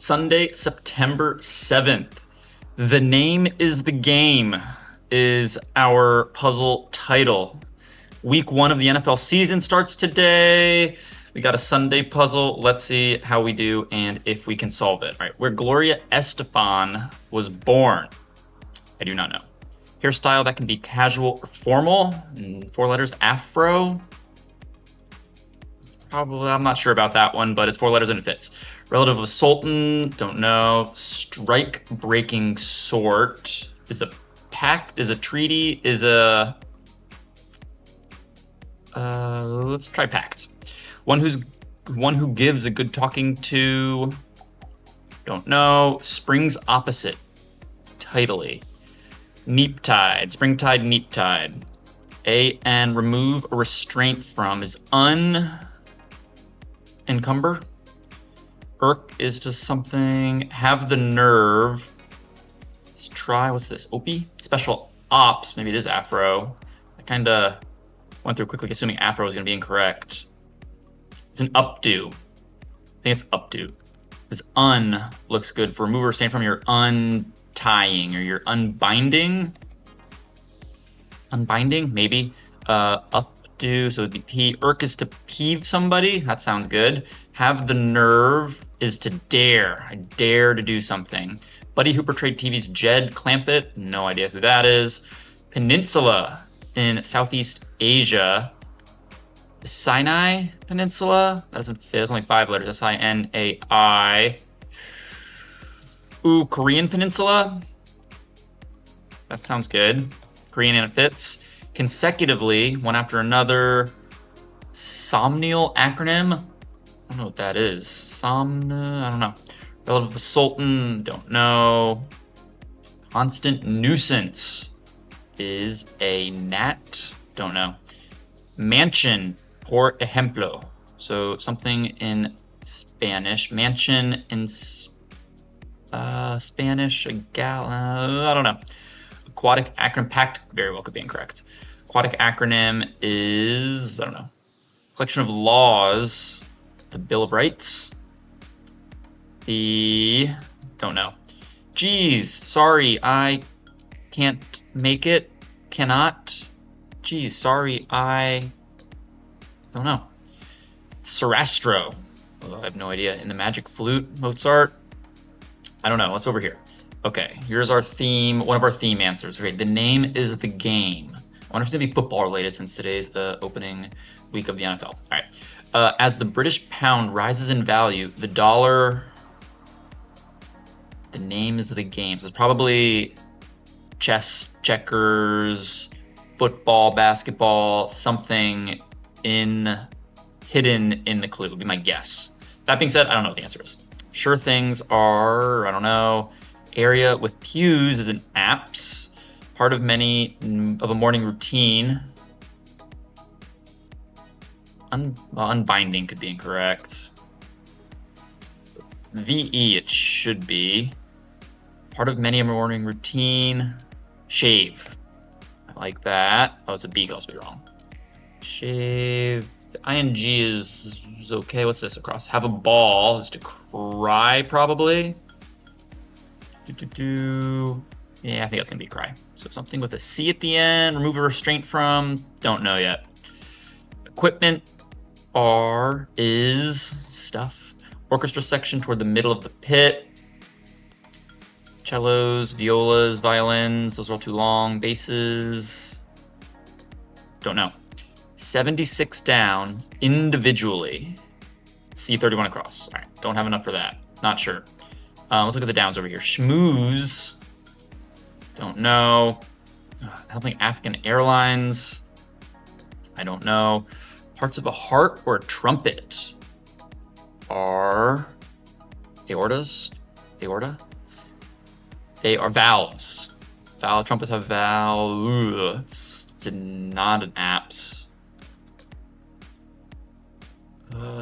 Sunday, September 7th. The Name is the Game is our puzzle title. Week 1 of the NFL season starts today. We got a Sunday puzzle. Let's see how we do and if we can solve it. All right, where Gloria Estefan was born, I do not know. Hairstyle that can be casual or formal. 4 letters, afro. Probably, I'm not sure about that one, but it's 4 letters and it fits. Relative of a sultan, don't know. Strike-breaking sort. Is a pact, is a treaty, is a... let's try pact. One who gives a good talking to, don't know. Spring's opposite, tidily. Neap-tide, springtide, neap-tide. And remove a restraint from is encumber. Irk is to something. Have the nerve. Let's try, what's this? Opie? Special ops. Maybe it is afro. I kind of went through quickly assuming afro was going to be incorrect. It's an updo. I think it's updo. This looks good for remove or restraint from. Your untying or your unbinding. Unbinding, maybe. Updo, so it'd be P. Irk is to peeve somebody. That sounds good. Have the nerve is to dare. I dare to do something. Buddy who portrayed TV's Jed Clampett. No idea who that is. Peninsula in Southeast Asia. The Sinai Peninsula. That doesn't fit. It's only 5 letters. S-I-N-A-I. Ooh, Korean Peninsula. That sounds good. Korean and it fits. Consecutively, one after another. Somnial acronym. I don't know what that is. I don't know. Relative of a sultan, don't know. Constant nuisance is a gnat, don't know. Mansion, por ejemplo. So something in Spanish. Mansion in Spanish, I don't know. Aquatic acronym, pact very well could be incorrect. Aquatic acronym is, I don't know. Collection of laws. The Bill of Rights. Don't know. Geez, sorry, I can't make it. Cannot. Geez, sorry, I don't know. Sarastro. I have no idea. In the Magic Flute, Mozart. I don't know. What's over here? Okay, here's our theme, one of our theme answers. Okay, the name is the game. I wonder if it's going to be football related since today's the opening week of the NFL. All right. As the British pound rises in value, the dollar, the name is the game. So it's probably chess, checkers, football, basketball, something hidden in the clue would be my guess. That being said, I don't know what the answer is. Sure things are, I don't know. Area with pews is an apse. Part of many of a morning routine. Unbinding could be incorrect. VE it should be. Part of many of a morning routine. Shave. I like that. Oh, it's a B, could also be wrong. Shave. The ing is okay. What's this across? Have a ball is to cry, probably. Yeah, I think that's gonna be cry. So something with a C at the end. Remove a restraint from. Don't know yet. Equipment. R is stuff. Orchestra section toward the middle of the pit. Cellos, violas, violins. Those are all too long. Basses. Don't know. 76 down individually. C31 across. All right, don't have enough for that. Not sure. Let's look at the downs over here. Schmooze. Don't know. Helping African Airlines. I don't know. Parts of a heart or a trumpet are aortas. Aorta. They are valves. Trumpets have valves. It's not an apse.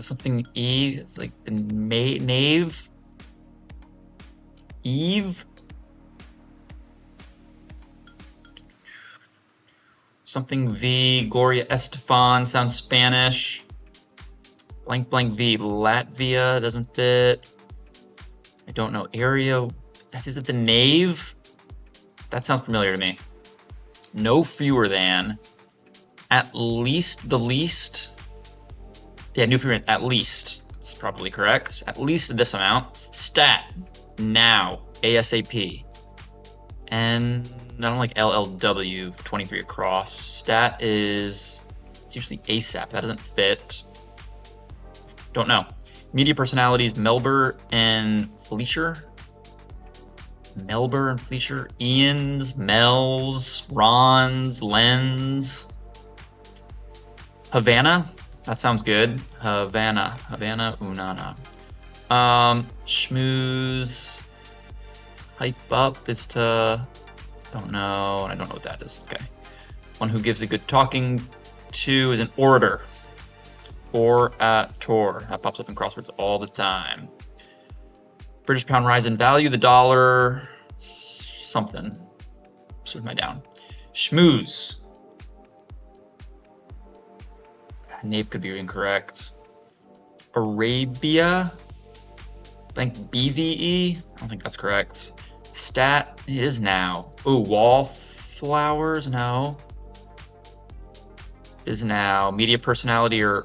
Something E. It's like the nave. Eve. Something V. Gloria Estefan sounds Spanish. Blank blank V. Latvia doesn't fit. I don't know. Area, is it the knave? That sounds familiar to me. No fewer than, at least, the least. Yeah, no fewer than, at least. That's probably correct. At least this amount. Stat, now, ASAP. And I don't like LLW, 23 across. Stat is, it's usually ASAP. That doesn't fit. Don't know. Media personalities, Melber and Fleischer. Melber and Fleischer. Ian's, Mel's, Ron's, Len's. Havana. That sounds good. Havana. Havana Unana. Schmooze. Hype up is to, don't know, and I don't know what that is. Okay. One who gives a good talking to is an orator. Orator. That pops up in crosswords all the time. British pound rise in value, the dollar, something. Where's my down? Schmooze. Knave could be incorrect. Arabia. Blank BVE. I don't think that's correct. Stat is now. Ooh, wallflowers. No. Is now. Media personality or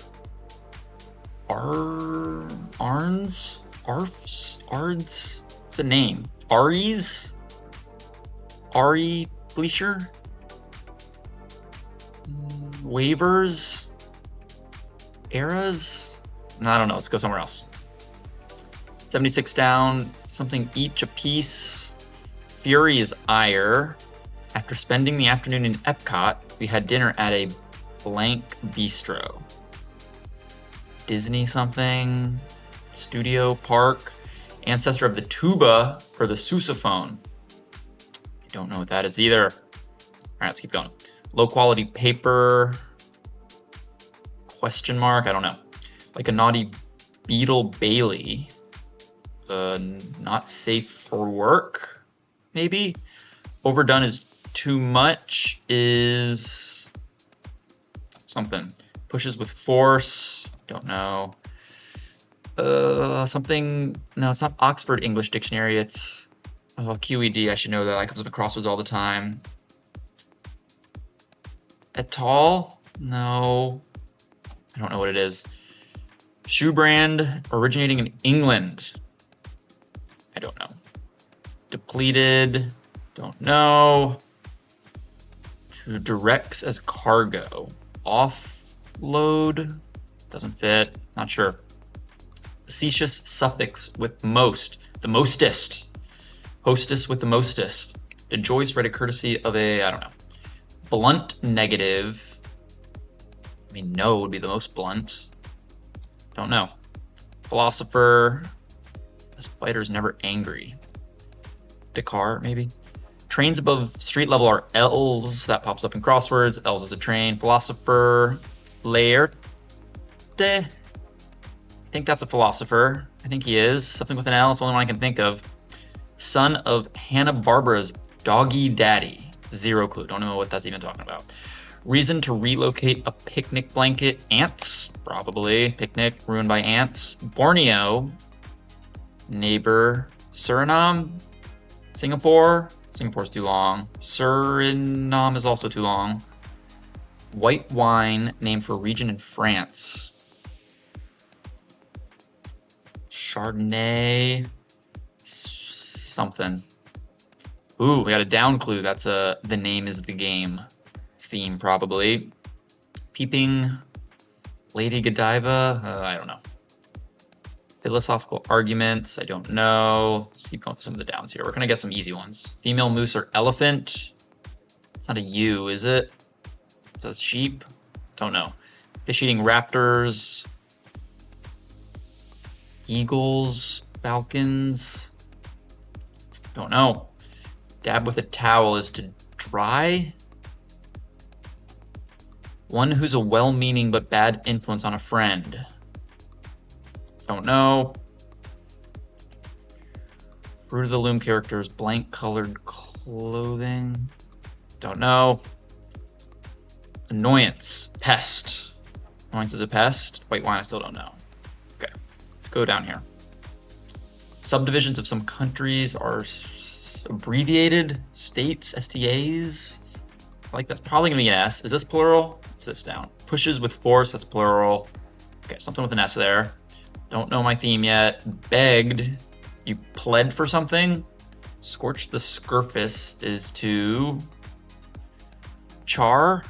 Arns? Arfs? Ards? What's a name? Aries? Ari Fleischer? Waivers? Eras? No, I don't know. Let's go somewhere else. 76 down. Something each a piece. Fury is ire. After spending the afternoon in Epcot, we had dinner at a blank bistro. Disney something, studio, park, ancestor of the tuba or the sousaphone. I don't know what that is either. All right, let's keep going. Low quality paper, question mark, I don't know. Like a naughty Beetle Bailey, not safe for work, maybe. Overdone is too much is something. Pushes with force. Don't know. Something. No, it's not Oxford English Dictionary. It's QED. I should know that. It comes up in crosswords all the time. Et al. No. I don't know what it is. Shoe brand originating in England. I don't know. Depleted. Don't know. To directs as cargo. Offload. Doesn't fit. Not sure. Facetious suffix with most. The mostest. Hostess with the mostest. Enjoys read a courtesy of a, I don't know. Blunt negative. I mean, no would be the most blunt. Don't know. Philosopher. This fighter's never angry. Dakar, maybe. Trains above street level are L's. That pops up in crosswords. L's is a train. Philosopher. Laerte. I think that's a philosopher. I think he is. Something with an L. It's the only one I can think of. Son of Hanna-Barbera's Doggy Daddy. Zero clue. Don't know what that's even talking about. Reason to relocate a picnic blanket. Ants. Probably. Picnic ruined by ants. Borneo. Neighbor. Suriname. Singapore. Singapore's too long. Suriname is also too long. White wine named for a region in France. Chardonnay. Something. Ooh, we got a down clue. That's a the name is the game theme, probably. Peeping. Lady Godiva. I don't know. Philosophical arguments. I don't know. Let's keep going through some of the downs here. We're gonna get some easy ones. Female moose or elephant. It's not a U, is it? It's a sheep. Don't know. Fish-eating raptors. Eagles. Falcons. Don't know. Dab with a towel is to dry. One who's a well-meaning but bad influence on a friend. Don't know. Fruit of the Loom characters, blank colored clothing. Don't know. Annoyance, pest. Annoyance is a pest. White wine, I still don't know. Okay, let's go down here. Subdivisions of some countries are abbreviated. States, STAs. I like that's probably gonna be an S. Is this plural? What's this down? Pushes with force, that's plural. Okay, something with an S there. Don't know my theme yet. Begged. You pled for something. Scorch the surface is to char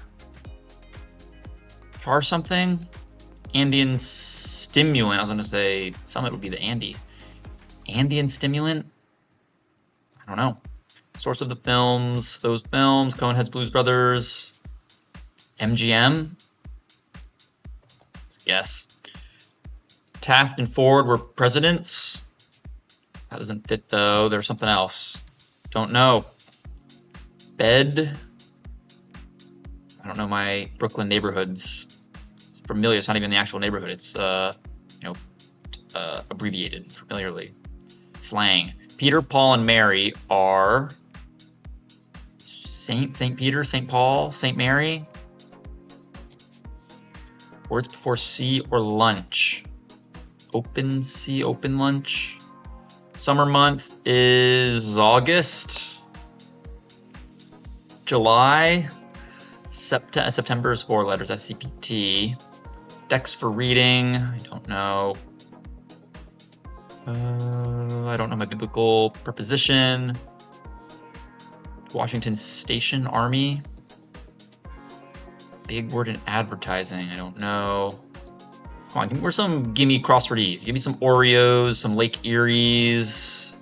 something. Andean stimulant. I was gonna say summit would be the Andy. Andean stimulant? I don't know. Source of the films, those films, Coneheads, Blues Brothers, MGM. Yes. Taft and Ford were presidents. That doesn't fit though. There's something else. Don't know. Bed. I don't know my Brooklyn neighborhoods. Familiar. It's not even the actual neighborhood. It's abbreviated familiarly. Slang. Peter, Paul, and Mary are Saint Peter, Saint Paul, Saint Mary. Words before sea or lunch. Open sea, open lunch. Summer month is August. July. September is 4 letters, SCPT. Dex for reading, I don't know. I don't know my biblical preposition. Washington Station, Army. Big word in advertising, I don't know. Come on, give me crossword-ese. Give me some Oreos, some Lake Eries.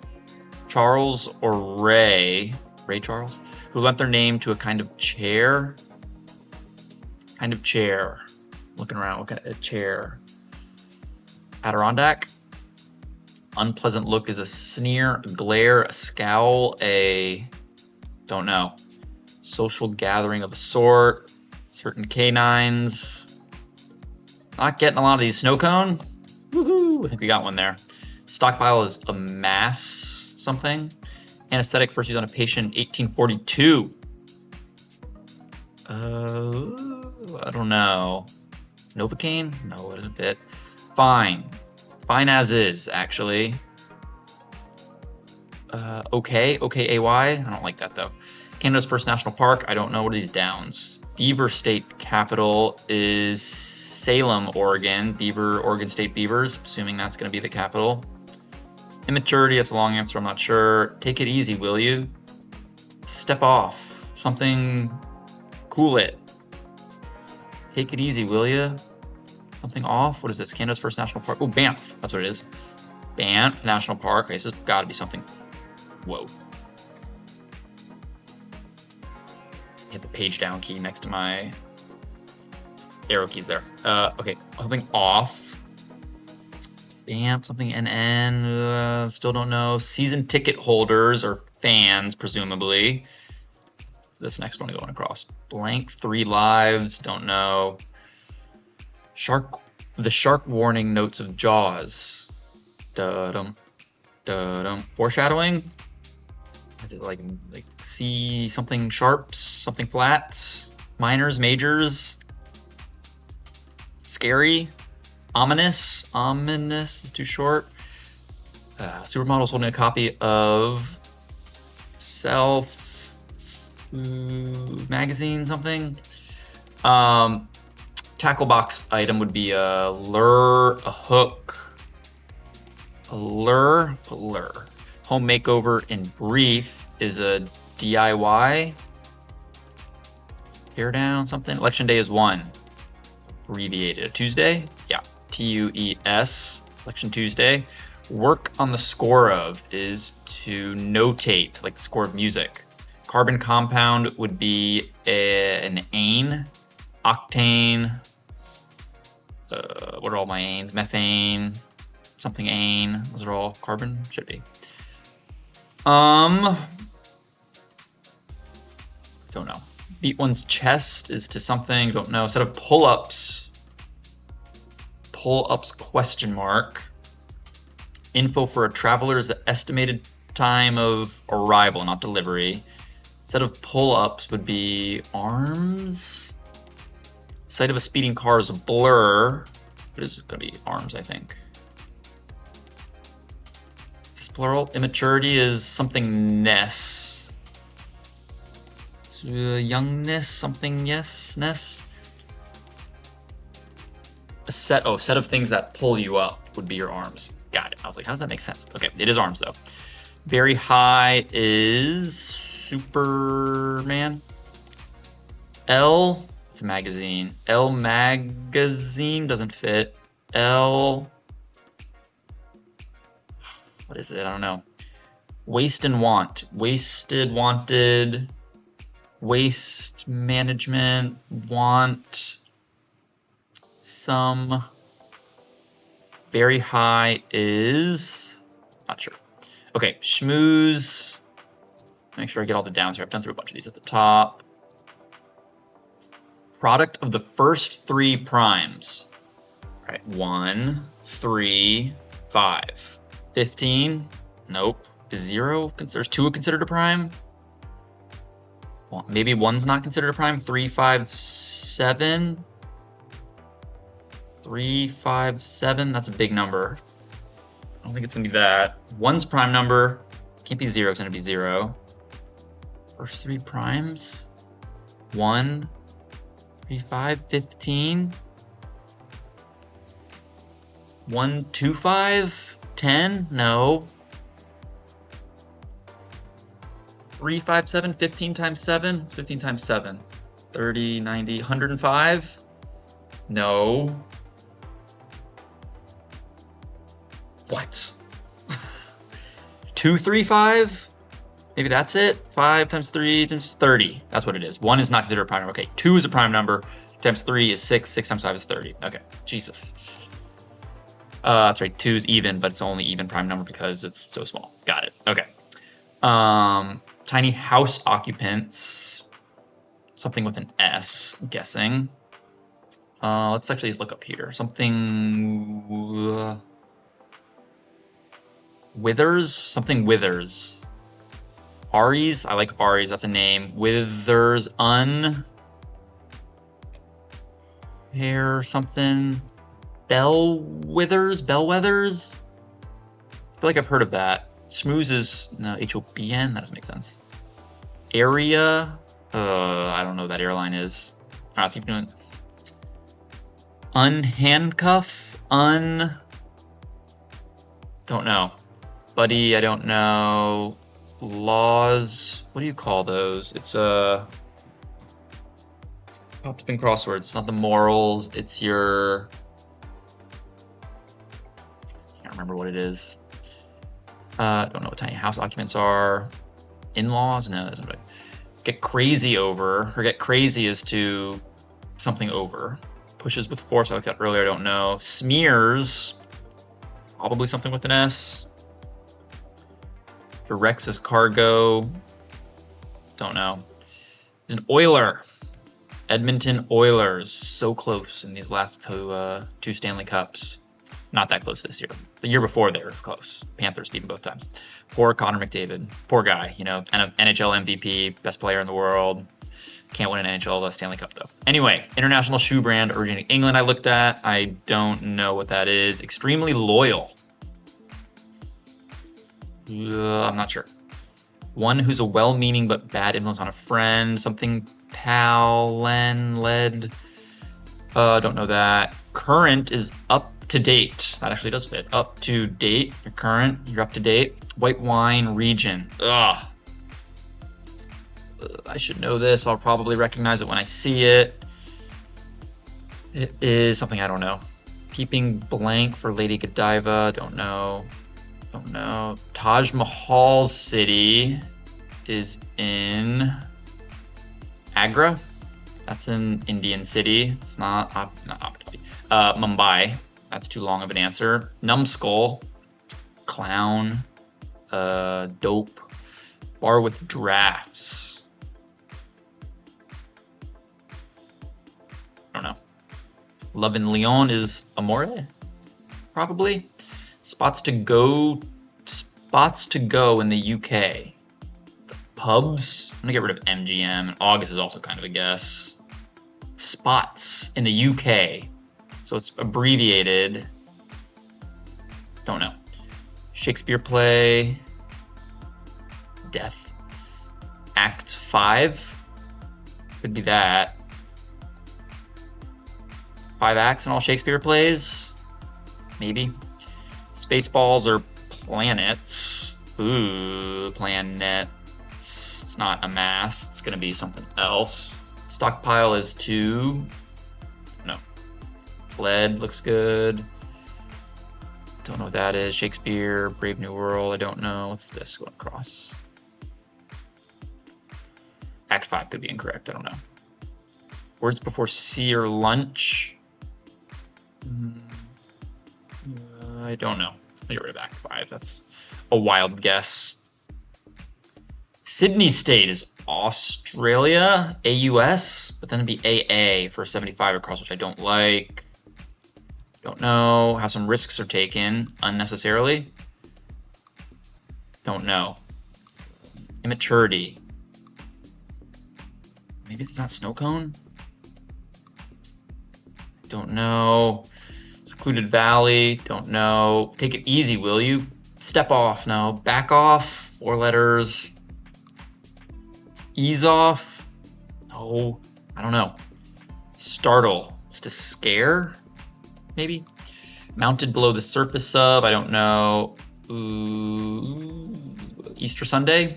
Charles or Ray Charles, who lent their name to a kind of chair. Kind of chair. Looking around, looking at a chair. Adirondack. Unpleasant look is a sneer, a glare, a scowl, don't know. Social gathering of a sort. Certain canines. Not getting a lot of these. Snow cone. Woohoo! I think we got one there. Stockpile is amass something. Anesthetic first used on a patient 1842. I don't know. Novocaine? No, it doesn't fit. Fine. Fine as is, actually. Okay, OKAY. I don't like that, though. Canada's first national park. I don't know. What are these downs? Beaver State capital is Salem, Oregon. Oregon State Beavers. Assuming that's going to be the capital. Immaturity, that's a long answer. I'm not sure. Take it easy, will you? Step off. Something. Cool it. Take it easy, will you? Something off? What is this? Canada's first national park. Oh, Banff. That's what it is. Banff National Park. Okay, this has got to be something. Whoa. Hit the page down key next to my arrow keys there. Okay, something off. Banff, something NN. Still don't know. Season ticket holders or fans, presumably. So this next one going across. Blank 3 lives. Don't know. The shark warning notes of Jaws. Da-dum. Da-dum. Foreshadowing. Is it like see something sharps, something flats, minors, majors, scary, ominous is too short. Supermodel's holding a copy of Self magazine, something. Tackle box item would be a lure, a hook, a lure. Home makeover in brief is a DIY. Tear down something. Election day is 1. Abbreviated. A Tuesday? Yeah. TUES. Election Tuesday. Work on the score of is to notate, like the score of music. Carbon compound would be an ane. Octane. What are all my anes? Methane. Something ane. Those are all carbon? Should be. Don't know. Beat one's chest is to something. Don't know. Set of pull-ups. Pull-ups question mark. Info for a traveler is the estimated time of arrival, not delivery. Set of pull-ups would be arms. Sight of a speeding car is a blur. But it's going to be arms, I think. plural. Immaturity is something ness. Youngness, something yes-ness. A set of things that pull you up would be your arms. Got it. I was like, how does that make sense? Okay, it is arms though. Very high is Superman. L, it's a magazine. L magazine doesn't fit. L, what is it? I don't know. Waste and want. Wasted, wanted. Waste management, want. Some. Very high is, not sure. Okay, schmooze. Make sure I get all the downs here. I've done through a bunch of these at the top. Product of the first 3 primes. All right, 1, 3, 5. 15, nope. Is 0, there's 2 considered a prime? Well, maybe 1's not considered a prime. 3, 5, 7. 3, 5, 7, that's a big number. I don't think it's gonna be that. 1's prime number, can't be 0, it's gonna be 0. First 3 primes, 1, 3, 5, 15. 1, 2, 5, 10, no. 3, 5, 7, 15 times 7, it's 15 times 7. 30, 90, 105, no. What? 2, 3, 5? Maybe that's it? 5 times 3 times 30. That's what it is. 1 is not considered a prime number. Okay, 2 is a prime number. 2 times 3 is 6. 6 times 5 is 30. Okay, Jesus. That's right, 2 is even, but it's only even prime number because it's so small. Got it. Okay. Tiny house occupants. Something with an S, I'm guessing. Let's actually look up here. Something... Withers? Something withers. Aries? I like Aries, that's a name. Withers, hair, something. Bellwethers? I feel like I've heard of that. Schmooze is, no, H-O-B-N, that doesn't make sense. Area? I don't know what that airline is. All right, let's keep doing it. Unhandcuff? Don't know. Buddy, I don't know. Laws, what do you call those? It's Top-spin crosswords. It's not the morals, it's your... I can't remember what it is. Don't know what tiny house occupants are. In-laws? No, that's not right. Get crazy over, or get crazy is to something over. Pushes with force, I looked at earlier, I don't know. Smears, probably something with an S. Directs is cargo, don't know. There's an Oiler, Edmonton Oilers, so close in these last 2 Stanley Cups. Not that close this year. The year before they were close. Panthers beat them both times. Poor Connor McDavid. Poor guy, you know, NHL MVP, best player in the world. Can't win an NHL Stanley Cup though. Anyway, international shoe brand originating England I looked at. I don't know what that is. Extremely loyal. I'm not sure. One who's a well-meaning but bad influence on a friend. Something led. Don't know that. Current is up to date. That actually does fit. Up to date. You're current. You're up to date. White wine region. Ugh. I should know this. I'll probably recognize it when I see it. It is something I don't know. Peeping blank for Lady Godiva. Don't know. Don't know. Taj Mahal City is in Agra. That's in Indian City. It's not Abu Dhabi. Mumbai. That's too long of an answer. Numbskull. Clown. Dope. Bar with drafts. I don't know. Love in Lyon is Amore, probably. Spots to go in the UK. The pubs. I'm gonna get rid of MGM. And August is also kind of a guess. Spots in the UK. So it's abbreviated. Don't know. Shakespeare play. Death. Act 5. Could be that. 5 acts in all Shakespeare plays? Maybe. Spaceballs or planets? Ooh, planets. It's not a mass. It's going to be something else. Stockpile is 2. No. Fled looks good. Don't know what that is. Shakespeare, Brave New World. I don't know. What's this going across? Act 5 could be incorrect. I don't know. Words before sea or lunch. I don't know. I'll get rid of Act 5. That's a wild guess. Sydney State is Australia, AUS, but then it'd be AA for 75 across, which I don't like. Don't know how some risks are taken unnecessarily. Don't know. Immaturity. Maybe it's not snow cone? Don't know. Secluded valley. Don't know. Take it easy, will you? Step off. No. Back off. 4 letters. Ease off. No. I don't know. Startle. It's to scare? Maybe. Mounted below the surface of. I don't know. Ooh. Easter Sunday.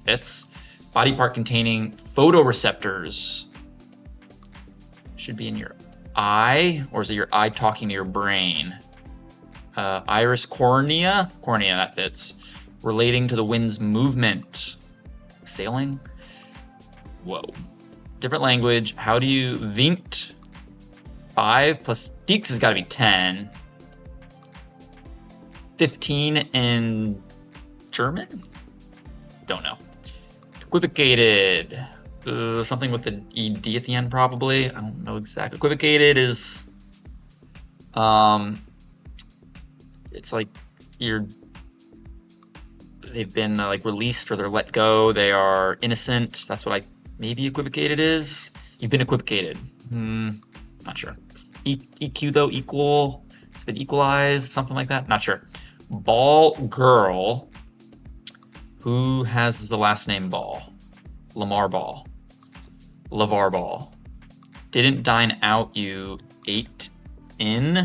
Fits. Body part containing photoreceptors. Should be in your eye, or is it your eye talking to your brain? Iris cornea. Cornea, that fits. Relating to the wind's movement. Sailing. Whoa. Different language. How do you vinct? 5 plus Deeks has got to be 10. 15 in German? Don't know. Equivocated. Something with the ED at the end, probably. I don't know exactly. Equivocated is, it's like they've been like released or they're let go. They are innocent. That's what maybe equivocated is. You've been equivocated. Not sure. EQ though, equal. It's been equalized, something like that. Not sure. Ball girl. Who has the last name Ball? Lamar Ball. LeVar Ball. Didn't dine out, you ate in.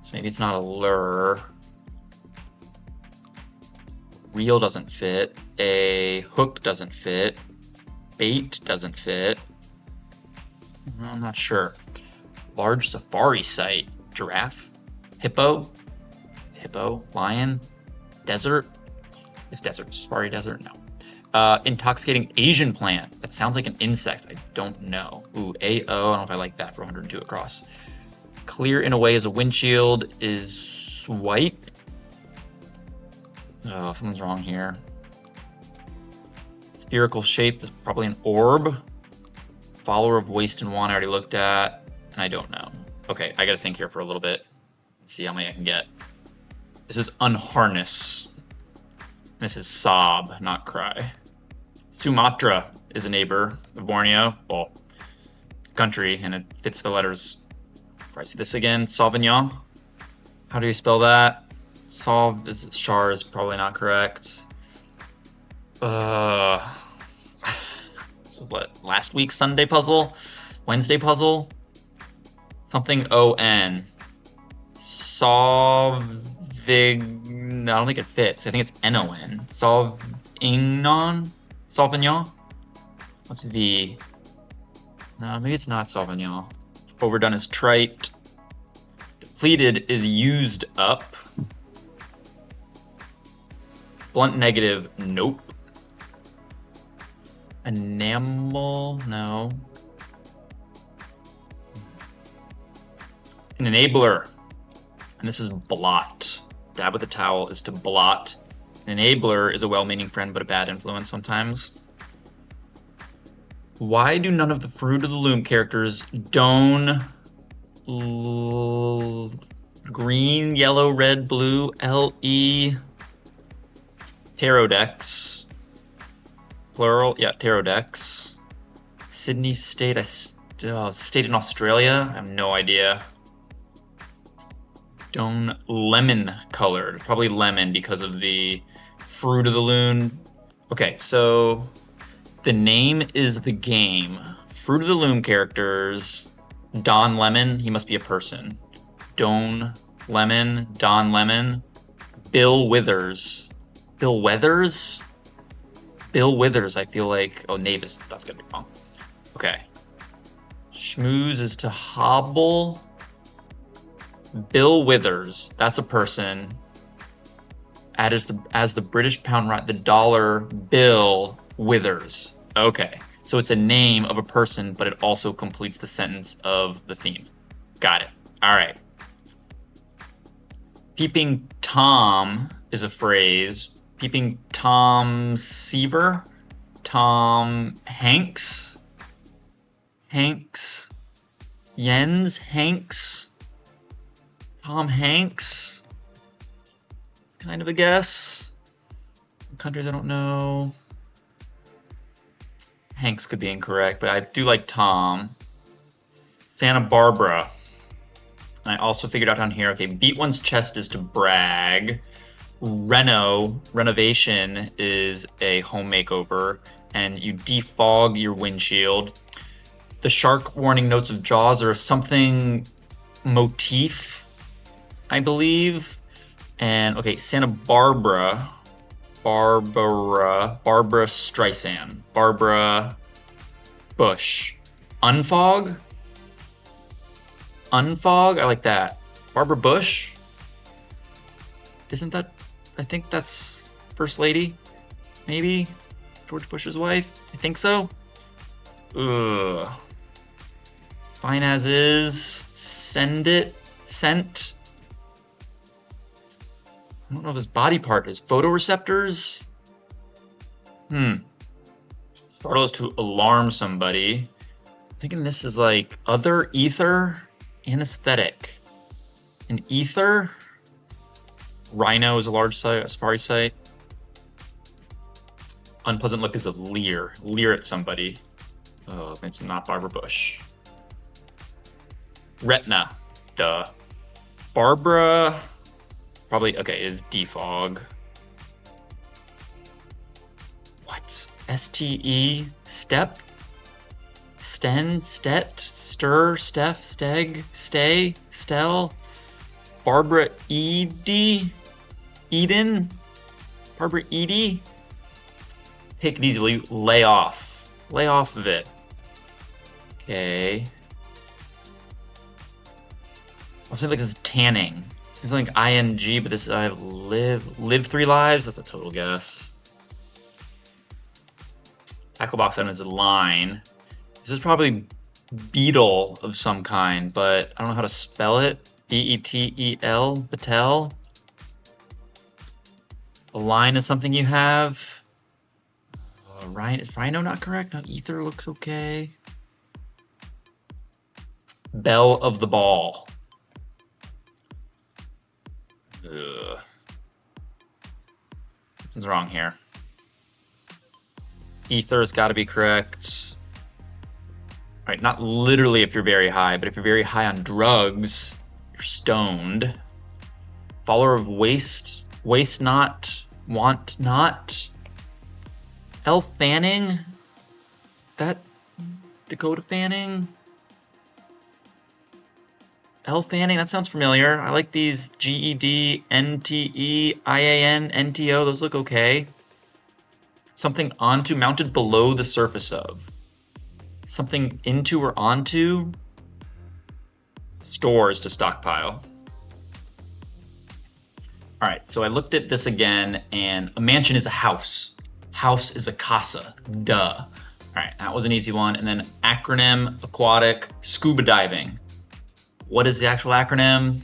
So maybe it's not a lure. Reel doesn't fit. A hook doesn't fit. Bait doesn't fit. I'm not sure. Large safari site. Giraffe. Hippo. Hippo. Lion. Desert. Is desert safari desert? No. Intoxicating Asian plant. That sounds like an insect. I don't know. Ooh, AO. I don't know if I like that for 102 across. Clear in a way as a windshield is swipe. Oh, something's wrong here. Spherical shape is probably an orb. Follower of waste and want I already looked at. And I don't know. Okay, I gotta think here for a little bit. Let's see how many I can get. This is unharness. This is sob, not cry. Sumatra is a neighbor of Borneo. Well, it's a country and it fits the letters. If I see this again, Sauvignon. How do you spell that? Char is probably not correct. So what? Last week's Sunday puzzle? Wednesday puzzle? Something O-N. I don't think it fits. I think it's N-O-N. Sauvignon? Sauvignon? What's V? No, maybe it's not Sauvignon. Overdone is trite. Depleted is used up. Blunt negative, nope. Enamel, no. An enabler. And this is blot. Dab with a towel is to blot. An enabler is a well-meaning friend but a bad influence sometimes. Why do none of the Fruit of the Loom characters don green, yellow, red, blue, L-E Pterodex? Plural, yeah, Pterodex. Sydney State, state in Australia? I have no idea. Stone lemon colored. Probably lemon because of the fruit of the loom. Okay, so the name is the game. Fruit of the Loom characters. Don Lemon, he must be a person. Don Lemon, Don Lemon. Bill Withers. Bill Weathers? Bill Withers, I feel like. Oh, Navis, that's gonna be wrong. Okay. Schmooze is to hobble. Bill Withers, that's a person. As the British pound right, the dollar bill Withers. Okay, so it's a name of a person, but it also completes the sentence of the theme. Got it. All right. Peeping Tom is a phrase. Peeping Tom Seaver. Tom Hanks. Hanks. Jens Hanks. Tom Hanks. Kind of a guess. Some countries I don't know. Hanks could be incorrect, but I do like Tom. Santa Barbara. And I also figured out down here, okay, beat one's chest is to brag. Renovation is a home makeover, and you defog your windshield. The shark warning notes of Jaws are something motif, I believe. And okay, Santa Barbara, Barbara Streisand, Barbara Bush, Unfog, I like that. Barbara Bush, isn't that? I think that's First Lady, maybe George Bush's wife. I think so. Ugh. Fine as is. Sent. I don't know if this body part is photoreceptors. Startle is to alarm somebody. I'm thinking this is like other ether, anesthetic. An ether. Rhino is a large site, a safari site. Unpleasant look is a leer. Leer at somebody. Oh, it's not Barbara Bush. Retina. Duh. Barbara. Probably, okay, is defog. What? S-T-E? Step? Sten? Stet? Stir? Steph? Steg? Stay? Stel? Barbara Edie? Eden? Barbara Edie? Take it easy, will you? Lay off. Lay off of it. Okay. I was thinking like this is tanning. It's like ing, but this is I live 3 lives. That's a total guess. Tackle box item is a line. This is probably beetle of some kind, but I don't know how to spell it. B-E-T-E-L, Betel. A line is something you have. Is Rhino not correct? No, ether looks okay. Bell of the ball. Ugh. Something's wrong here. Ether's got to be correct. All right, not literally if you're very high, but if you're very high on drugs, you're stoned. Follower of waste not, want not. Elle Fanning? That Dakota Fanning? Elle Fanning, that sounds familiar. I like these GED, NTE, IAN, NTO, those look okay. Something onto, mounted below the surface of. Something into or onto. Stores to stockpile. All right, so I looked at this again, and a mansion is a house. House is a casa, duh. All right, that was an easy one. And then acronym, aquatic, scuba diving. What is the actual acronym?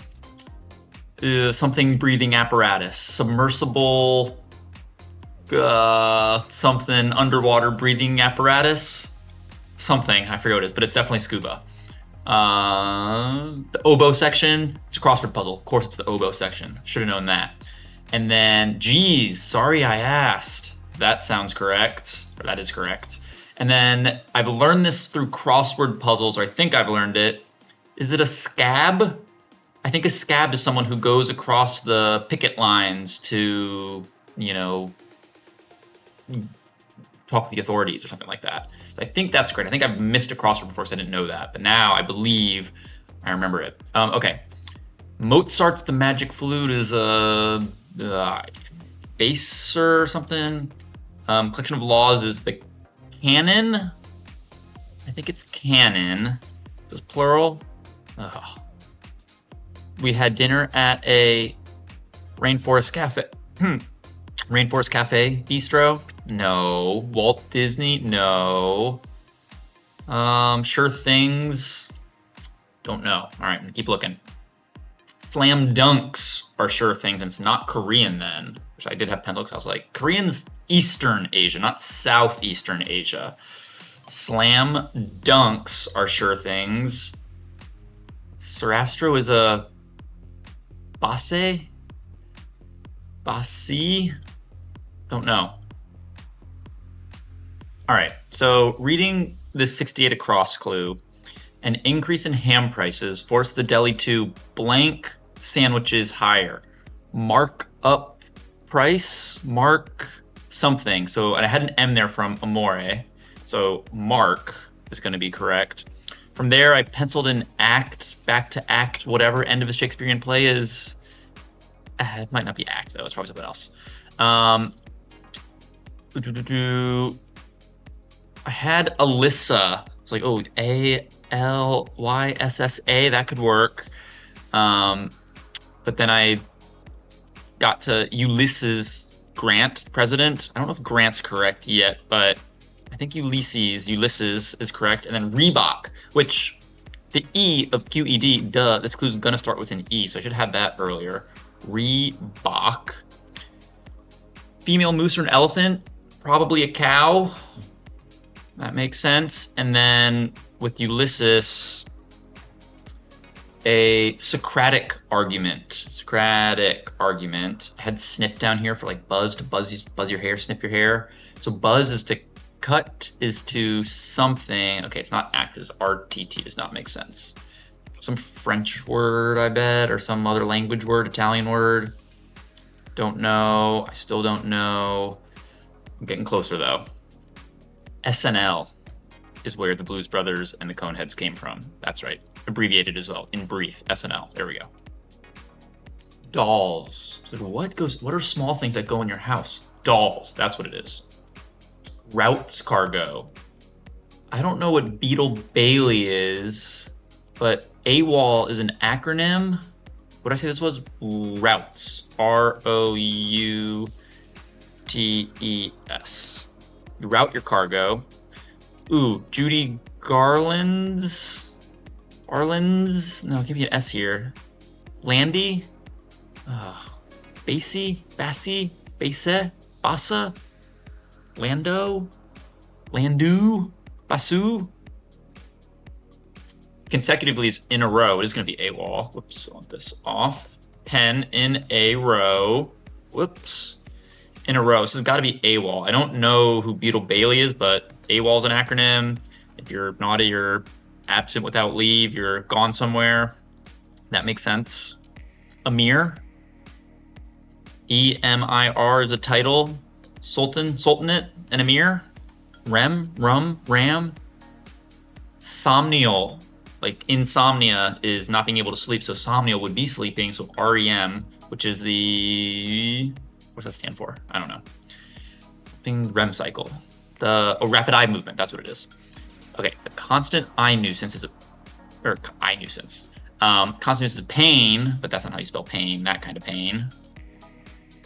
Something breathing apparatus. Submersible, something underwater breathing apparatus. Something, I forget what it is, but it's definitely scuba. The oboe section, it's a crossword puzzle. Of course it's the oboe section. Should have known that. And then, geez, sorry I asked. That sounds correct, or that is correct. And then I've learned this through crossword puzzles, or I think I've learned it. Is it a scab? I think a scab is someone who goes across the picket lines to, you know, talk with the authorities or something like that. So I think that's great. I think I've missed a crossword before, so I didn't know that. But now I believe I remember it. Okay. Mozart's The Magic Flute is a bass or something. Collection of Laws is the canon. I think it's canon. Is this plural? Oh. We had dinner at a Rainforest Cafe. Rainforest Cafe Bistro? No. Walt Disney? No. Sure Things? Don't know. All right, I'm gonna keep looking. Slam dunks are sure things, and it's not Korean then, which I did have pencil because I was like, Korean's Eastern Asia, not Southeastern Asia. Slam dunks are sure things. Sarastro is a Basse? Bassi? Don't know. All right, so reading this 68 across clue, an increase in ham prices forced the deli to blank sandwiches higher. Mark up price, mark something. So I had an M there from amore. So mark is going to be correct. From there, I penciled in act, back to act, whatever end of a Shakespearean play is. It might not be act, though. It's probably something else. I had Alyssa. It's like, oh, Alyssa, that could work. But then I got to Ulysses Grant, president. I don't know if Grant's correct yet, but I think Ulysses is correct. And then Reebok, which the E of QED, duh, this clue's gonna start with an E, so I should have that earlier. Reebok. Female moose or an elephant, probably a cow. That makes sense. And then with Ulysses, a Socratic argument. I had snip down here for like buzz, to buzz your hair, snip your hair. So buzz is to cut, is to something. Okay, it's not act, it's RTT, does not make sense. Some French word, I bet, or some other language word, Italian word. Don't know. I still don't know. I'm getting closer though. SNL is where the Blues Brothers and the Coneheads came from. That's right. Abbreviated as well. In brief, SNL. There we go. Dolls. So what are small things that go in your house? Dolls. That's what it is. Routes cargo. I don't know what Beetle Bailey is, but AWOL is an acronym. What did I say this was? Routes. ROUTES. You route your cargo. Ooh, Judy Garland's? No, give me an S here. Landy? Basie? Bassa? Lando? Basu? Consecutively is in a row. It is going to be AWOL. Whoops, I want this off. Pen in a row. Whoops. In a row. So it's got to be AWOL. I don't know who Beetle Bailey is, but AWOL is an acronym. If you're naughty, you're absent without leave, you're gone somewhere. That makes sense. Emir. EMIR is a title. Sultanate, an emir. Ram. Somnial. Like insomnia is not being able to sleep, so somnial would be sleeping, so REM, which is the, what's that stand for? I don't know. Something REM cycle. Rapid eye movement, that's what it is. Okay, the constant eye nuisance is constant nuisance is a pain, but that's not how you spell pain, that kind of pain.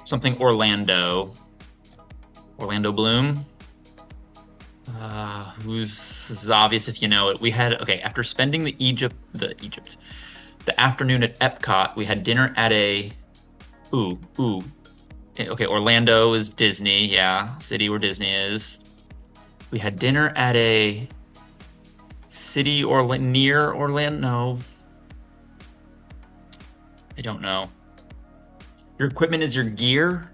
Something Orlando Bloom. This is obvious if you know it. We had, after spending the afternoon at Epcot, we had dinner at a, Orlando is Disney, yeah, city where Disney is. We had dinner at a city or near Orlando, no. I don't know. Your equipment is your gear.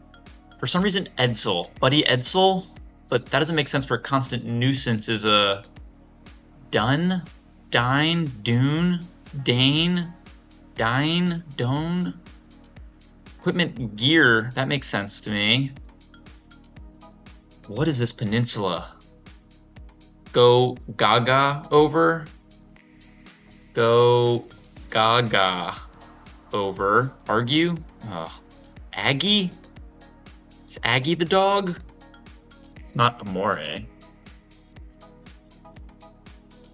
For some reason, Buddy Edsel. But that doesn't make sense for a constant nuisance is a dune, Dane. Done. Equipment gear, that makes sense to me. What is this peninsula? Go gaga over. Go gaga over. Argue? Oh. Aggie? Is Aggie the dog? Not Amore.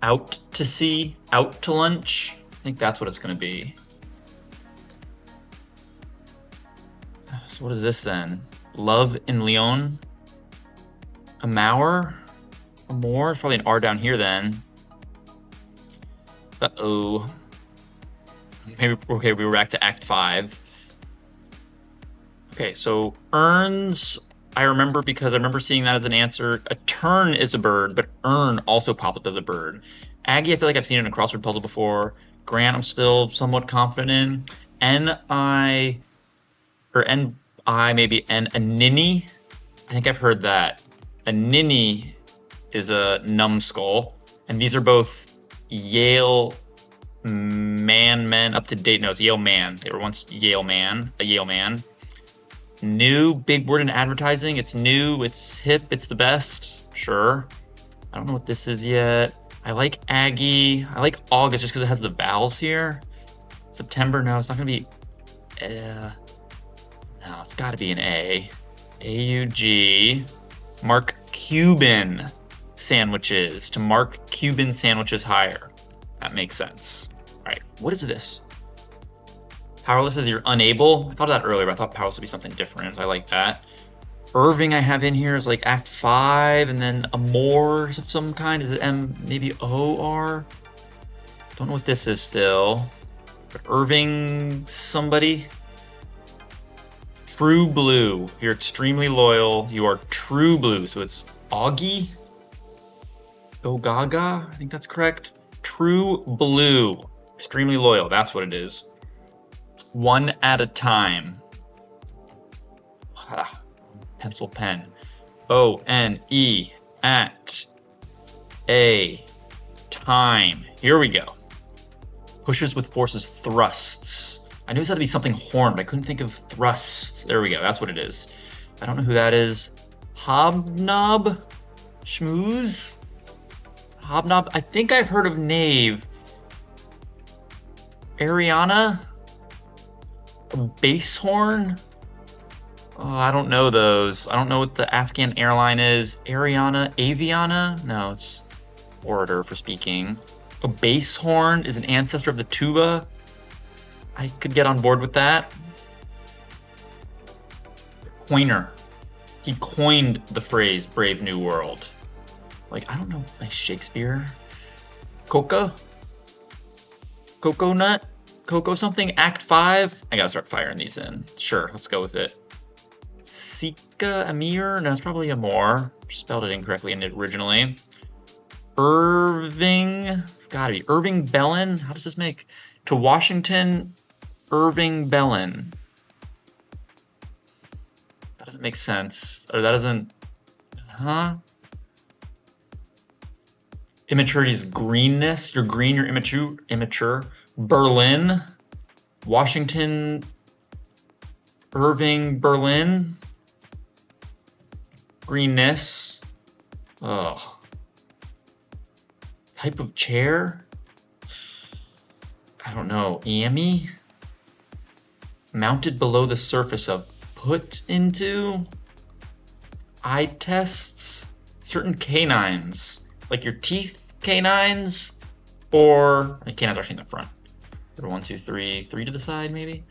Out to sea? Out to lunch? I think that's what it's going to be. So what is this then? Love in Lyon? Amour? Amore? It's probably an R down here then. Uh-oh. Maybe, okay, we were back to Act 5. Okay, so urns, I remember because I remember seeing that as an answer. A tern is a bird, but urn also popped up as a bird. Aggie, I feel like I've seen it in a crossword puzzle before. Grant, I'm still somewhat confident in. N-I, maybe N, a ninny. I think I've heard that. A ninny is a numbskull, and these are both Yale men, up to date. No, it's Yale man. They were once Yale man, a Yale man. New, big word in advertising. It's new, it's hip, it's the best. Sure. I don't know what this is yet. I like Aggie. I like August just because it has the vowels here. September, no, it's not going to be. No, it's got to be an A. A-U-G. Mark Cuban sandwiches. To mark Cuban sandwiches higher. That makes sense. All right, what is this? Powerless is you're unable. I thought of that earlier, but I thought powerless would be something different. I like that. Irving I have in here is like Act 5, and then Amor of some kind. Is it M, maybe O-R? Don't know what this is still. But Irving somebody. True blue. If you're extremely loyal, you are true blue. So it's Augie? Go Gaga? I think that's correct. True blue. Extremely loyal. That's what it is. One at a time. Pencil pen. O-N-E at a time. Here we go. Pushes with forces, thrusts. I knew this had to be something horn, but I couldn't think of thrusts. There we go. That's what it is. I don't know who that is. Hobnob? Schmooze? Hobnob? I think I've heard of Knave. Ariana? A bass horn? Oh, I don't know those. I don't know what the Afghan airline is. Ariana? Aviana? No, it's orator for speaking. A bass horn is an ancestor of the tuba. I could get on board with that. Coiner. He coined the phrase Brave New World. Like, I don't know, like Shakespeare? Coca? Cocoa nut? Cocoa something? Act 5? I gotta start firing these in. Sure, let's go with it. Sika Amir? No, it's probably Amor. Spelled it incorrectly originally. Irving? It's gotta be. Irving Bellin? How does this make? To Washington, Irving Bellin. That doesn't make sense. Or that doesn't... Huh? Immaturity is greenness. You're green, you're immature. Berlin. Washington. Irving Berlin. Greenness. Oh. Type of chair? I don't know. Yammy? Mounted below the surface of. Put into? Eye tests? Certain canines. Like your teeth canines? Or canines are actually in the front. 1, 2, 3, 3 to the side maybe?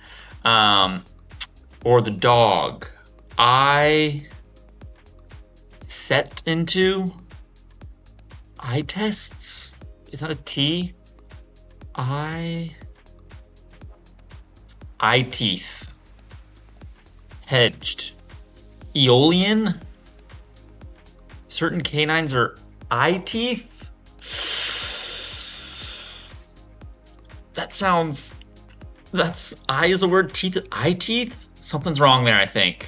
Or the dog. Eye set into? Eye tests? Is that a T? Eye teeth. Hedged. Aeolian? Certain canines are eye teeth? That sounds... That's... Eye is a word, teeth... Eye teeth? Something's wrong there, I think.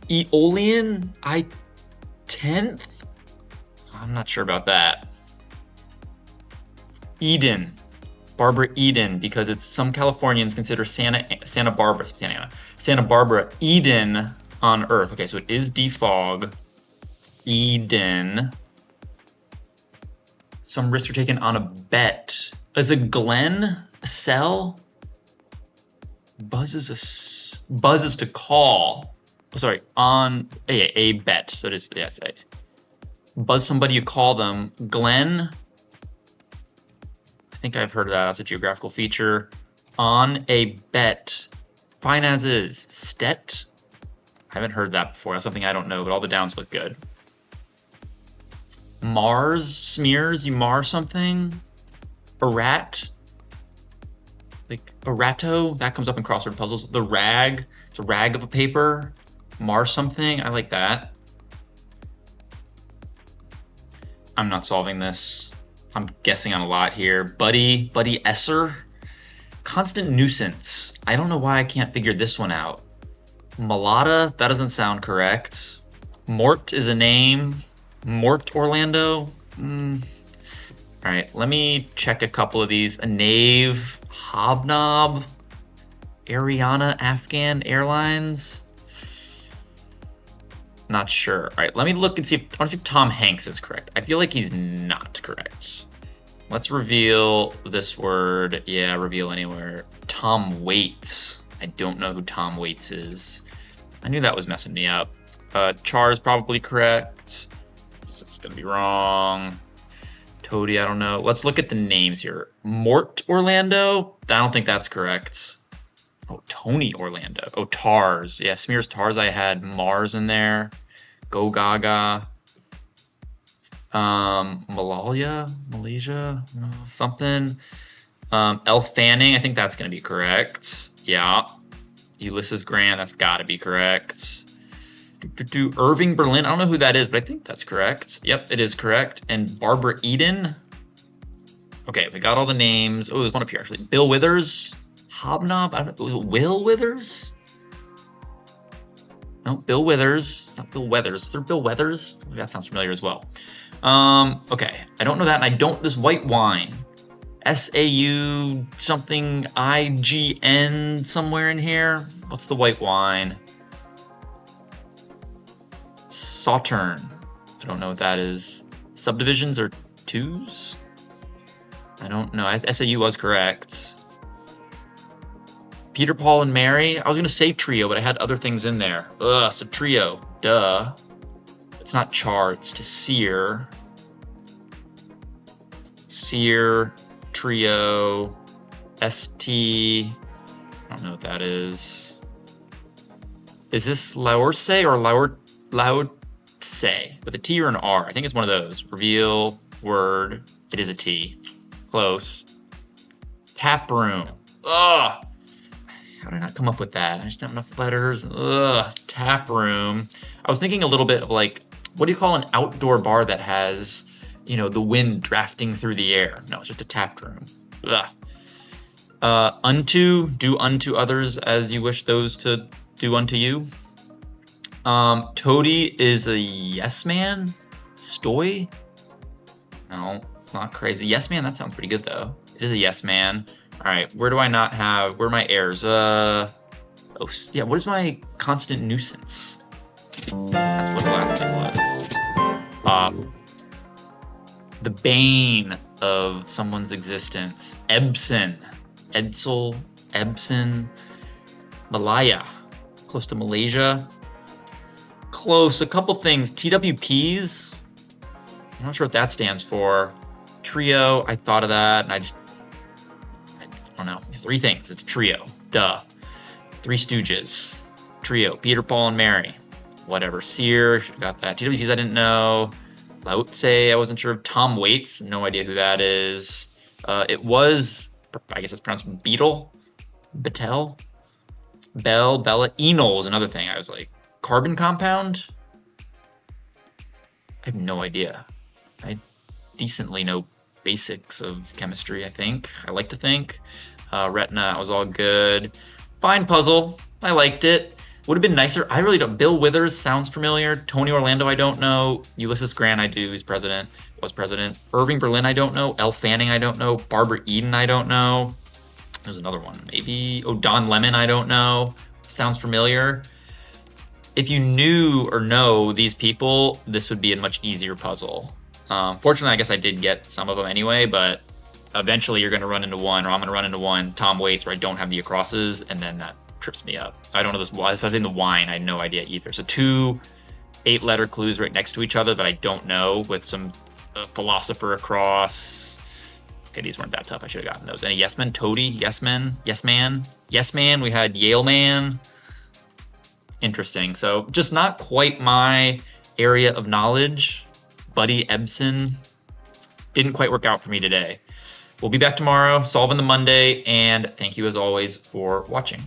Aeolian? Eye... 10th? I'm not sure about that. Eden. Barbara Eden, because it's some Californians consider Santa Barbara Eden on Earth. Okay, so it is defog Eden. Some risks are taken on a bet. Is it Glenn? A sell? Buzz is to call. Oh, sorry, on a bet. So it is, yes. Buzz somebody, you call them. Glenn. I think I've heard of that as a geographical feature. On a bet. Fine as is. Stet. I haven't heard that before. That's something I don't know, but all the downs look good. Mars smears, you mar something. Erat. Like errato, that comes up in crossword puzzles. The rag, it's a rag of a paper. Mar something, I like that. I'm not solving this. I'm guessing on a lot here. Buddy Esser. Constant nuisance. I don't know why I can't figure this one out. Malata, that doesn't sound correct. Mort is a name. Mort Orlando. All right, let me check a couple of these. A knave, hobnob, Ariana Afghan Airlines. Not sure. All right, let me look and see if, I want to see if Tom Hanks is correct. I feel like he's not correct. Let's reveal this word. Yeah, reveal anywhere. Tom Waits. I don't know who Tom Waits is. I knew that was messing me up. Char is probably correct. This is gonna be wrong. Toady, I don't know. Let's look at the names here. Mort Orlando. I don't think that's correct. Oh, Tony Orlando. Oh, Tars. Yeah, Smears Tars. I had Mars in there. Go Gaga. Malaysia, something. Elle Fanning. I think that's gonna be correct. Yeah. Ulysses Grant. That's gotta be correct. Irving Berlin. I don't know who that is, but I think that's correct. Yep, it is correct. And Barbara Eden. Okay, we got all the names. Oh, there's one up here actually. Bill Withers. Hobnob. I don't know. Was it Will Withers? No, Bill Withers. It's not Bill Weathers. Is there Bill Weathers? That sounds familiar as well. Okay, I don't know that, and I don't. This white wine. SAU something IGN somewhere in here. What's the white wine? Sautern. I don't know what that is. Subdivisions or twos? I don't know. SAU was correct. Peter, Paul, and Mary. I was going to say trio, but I had other things in there. Ugh, it's a trio. Duh. It's not char, it's to sear. Sear, trio, ST. I don't know what that is. Is this Laurse or Laudse? With a T or an R? I think it's one of those. Reveal, word. It is a T. Close. Tap room. Ugh. How did I not come up with that? I just don't have enough letters. Ugh. Tap room. I was thinking a little bit of like, what do you call an outdoor bar that has, you know, the wind drafting through the air? No, it's just a tap room. Ugh. Unto, do unto others as you wish those to do unto you. Toady is a yes man. Stoy? No, not crazy. Yes man, that sounds pretty good though. It is a yes man. All right, where do I not have, where are my errors? Oh yeah, what is my constant nuisance? That's what the last thing was. The bane of someone's existence. Ebsen. Edsel. Ebsen. Malaya. Close to Malaysia. Close. A couple things. TWPs. I'm not sure what that stands for. Trio. I thought of that, and I don't know. 3 things. It's a trio. Duh. 3 Stooges. Trio. Peter, Paul, and Mary. Whatever. Sear. Got that. TWPs I didn't know. Lautse. I wasn't sure of. Tom Waits. No idea who that is. It was, I guess it's pronounced Beetle. Betel. Bella. Enol is another thing. I was like, carbon compound? I have no idea. I decently know basics of chemistry, I think. I like to think. Retina was all good. Fine puzzle. I liked it. Would have been nicer. I really don't. Bill Withers sounds familiar. Tony Orlando, I don't know. Ulysses Grant, I do. He's president. Was president. Irving Berlin, I don't know. Elle Fanning, I don't know. Barbara Eden, I don't know. There's another one. Maybe. Oh, Don Lemon, I don't know. Sounds familiar. If you knew or know these people, this would be a much easier puzzle. Fortunately, I guess I did get some of them anyway, but eventually you're going to run into one, or I'm going to run into one, Tom Waits, where I don't have the acrosses, and then that trips me up. I don't know this, especially in the wine, I had no idea either. So 2 8-letter clues right next to each other that I don't know, with some philosopher across. Okay, these weren't that tough. I should have gotten those. Any yes men? Toady? Yes men? Yes man? Yes man? We had Yale man. Interesting. So just not quite my area of knowledge. Buddy Ebsen didn't quite work out for me today. We'll be back tomorrow, solving the Monday, and thank you as always for watching.